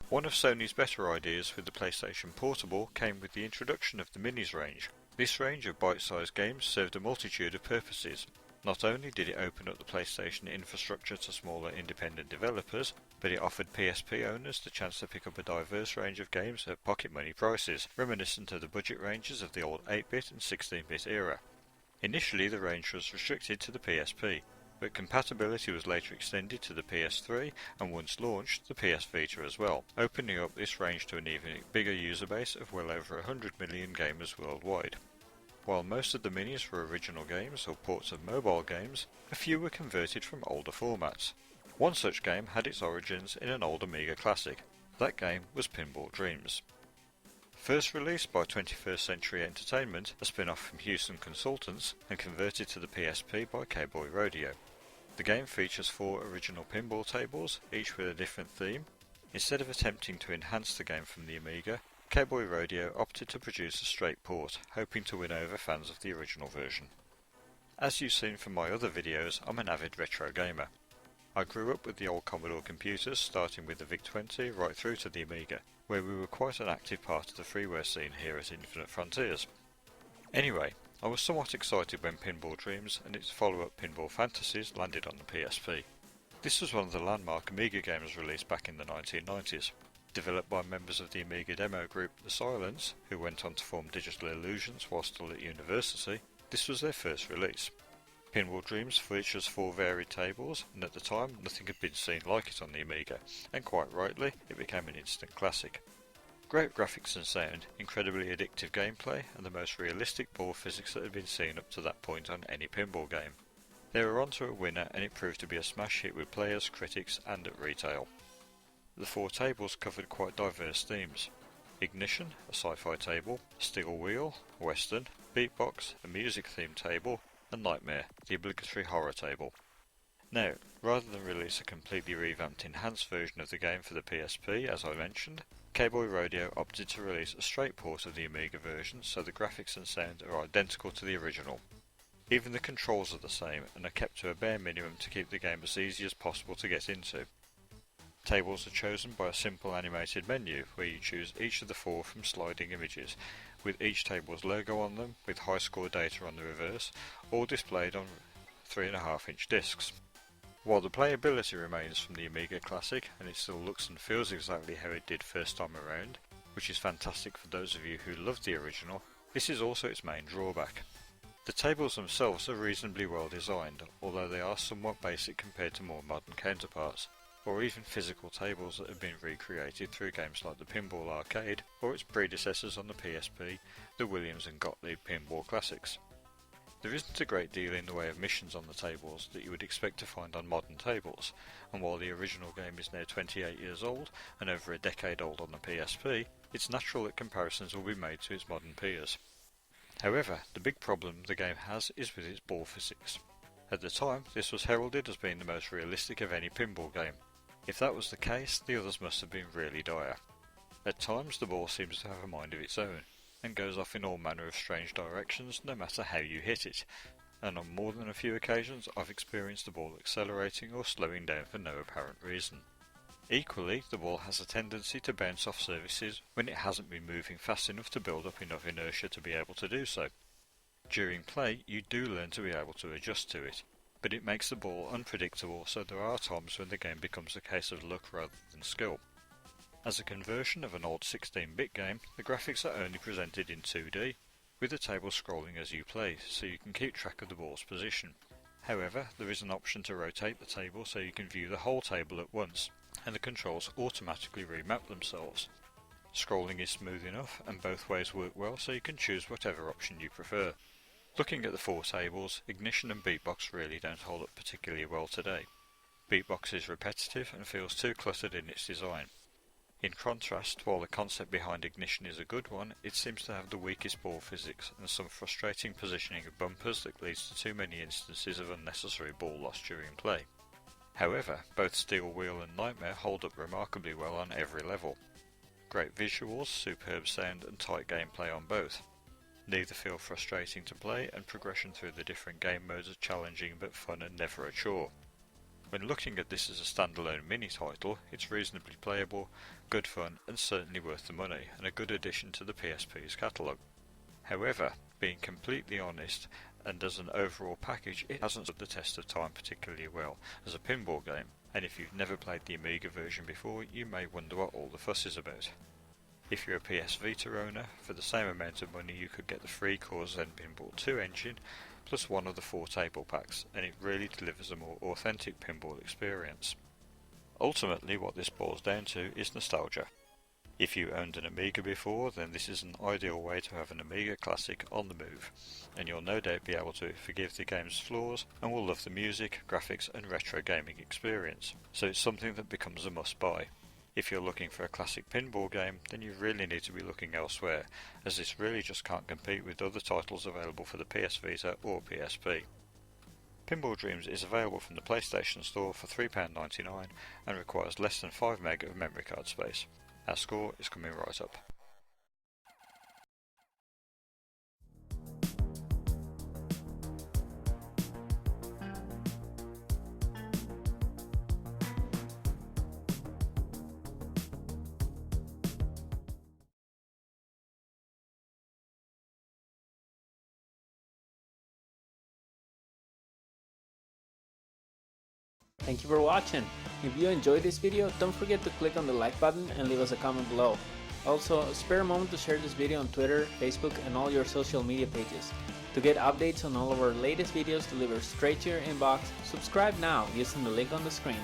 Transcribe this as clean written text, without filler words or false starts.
One of Sony's better ideas with the PlayStation Portable came with the introduction of the Minis range. This range of bite-sized games served a multitude of purposes. Not only did it open up the PlayStation infrastructure to smaller independent developers, but it offered PSP owners the chance to pick up a diverse range of games at pocket money prices, reminiscent of the budget ranges of the old 8-bit and 16-bit era. Initially the range was restricted to the PSP, but compatibility was later extended to the PS3 and once launched, the PS Vita as well, opening up this range to an even bigger user base of well over 100 million gamers worldwide. While most of the minis were original games or ports of mobile games, a few were converted from older formats. One such game had its origins in an old Amiga classic. That game was Pinball Dreams. First released by 21st Century Entertainment, a spin-off from Houston Consultants, and converted to the PSP by Cowboy Rodeo. The game features 4 original pinball tables, each with a different theme. Instead of attempting to enhance the game from the Amiga, Cowboy Rodeo opted to produce a straight port, hoping to win over fans of the original version. As you've seen from my other videos, I'm an avid retro gamer. I grew up with the old Commodore computers, starting with the VIC-20 right through to the Amiga, where we were quite an active part of the freeware scene here at Infinite Frontiers. Anyway, I was somewhat excited when Pinball Dreams and its follow-up Pinball Fantasies landed on the PSP. This was one of the landmark Amiga games released back in the 1990s. Developed by members of the Amiga demo group The Silence, who went on to form Digital Illusions while still at university, this was their first release. Pinball Dreams features 4 varied tables, and at the time nothing had been seen like it on the Amiga, and quite rightly it became an instant classic. Great graphics and sound, incredibly addictive gameplay, and the most realistic ball physics that had been seen up to that point on any pinball game. They were onto a winner, and it proved to be a smash hit with players, critics and at retail. The 4 tables covered quite diverse themes. Ignition, a sci-fi table, Steel Wheel, Western, Beatbox, a music themed table, and Nightmare, the obligatory horror table. Now, rather than release a completely revamped enhanced version of the game for the PSP, as I mentioned, Cowboy Rodeo opted to release a straight port of the Amiga version so the graphics and sound are identical to the original. Even the controls are the same and are kept to a bare minimum to keep the game as easy as possible to get into. Tables are chosen by a simple animated menu where you choose each of the 4 from sliding images, with each table's logo on them with high score data on the reverse, all displayed on 3.5-inch discs. While the playability remains from the Amiga Classic and it still looks and feels exactly how it did first time around, which is fantastic for those of you who loved the original, this is also its main drawback. The tables themselves are reasonably well designed, although they are somewhat basic compared to more modern counterparts, or even physical tables that have been recreated through games like the Pinball Arcade or its predecessors on the PSP, the Williams and Gottlieb Pinball Classics. There isn't a great deal in the way of missions on the tables that you would expect to find on modern tables, and while the original game is now 28 years old and over a decade old on the PSP, it's natural that comparisons will be made to its modern peers. However, the big problem the game has is with its ball physics. At the time, this was heralded as being the most realistic of any pinball game. If that was the case, the others must have been really dire. At times the ball seems to have a mind of its own, and goes off in all manner of strange directions no matter how you hit it, and on more than a few occasions I've experienced the ball accelerating or slowing down for no apparent reason. Equally, the ball has a tendency to bounce off surfaces when it hasn't been moving fast enough to build up enough inertia to be able to do so. During play, you do learn to be able to adjust to it, but it makes the ball unpredictable, so there are times when the game becomes a case of luck rather than skill. As a conversion of an old 16-bit game, the graphics are only presented in 2D, with the table scrolling as you play, so you can keep track of the ball's position. However, there is an option to rotate the table so you can view the whole table at once, and the controls automatically remap themselves. Scrolling is smooth enough, and both ways work well, so you can choose whatever option you prefer. Looking at the 4 tables, Ignition and Beatbox really don't hold up particularly well today. Beatbox is repetitive and feels too cluttered in its design. In contrast, while the concept behind Ignition is a good one, it seems to have the weakest ball physics and some frustrating positioning of bumpers that leads to too many instances of unnecessary ball loss during play. However, both Steel Wheel and Nightmare hold up remarkably well on every level. Great visuals, superb sound and tight gameplay on both. Neither feel frustrating to play, and progression through the different game modes are challenging but fun and never a chore. When looking at this as a standalone mini title, it's reasonably playable, good fun, and certainly worth the money, and a good addition to the PSP's catalogue. However, being completely honest, and as an overall package, it hasn't stood the test of time particularly well as a pinball game, and if you've never played the Amiga version before, you may wonder what all the fuss is about. If you're a PS Vita owner, for the same amount of money you could get the free Core Zen Pinball 2 engine, plus one of the 4 table packs, and it really delivers a more authentic pinball experience. Ultimately, what this boils down to is nostalgia. If you owned an Amiga before, then this is an ideal way to have an Amiga classic on the move, and you'll no doubt be able to forgive the game's flaws and will love the music, graphics and retro gaming experience, so it's something that becomes a must-buy. If you're looking for a classic pinball game, then you really need to be looking elsewhere, as this really just can't compete with other titles available for the PS Vita or PSP. Pinball Dreams is available from the PlayStation Store for £3.99 and requires less than 5 meg of memory card space. Our score is coming right up. Thank you for watching. If you enjoyed this video, don't forget to click on the like button and leave us a comment below. Also, spare a moment to share this video on Twitter, Facebook and all your social media pages. To get updates on all of our latest videos delivered straight to your inbox, subscribe now using the link on the screen.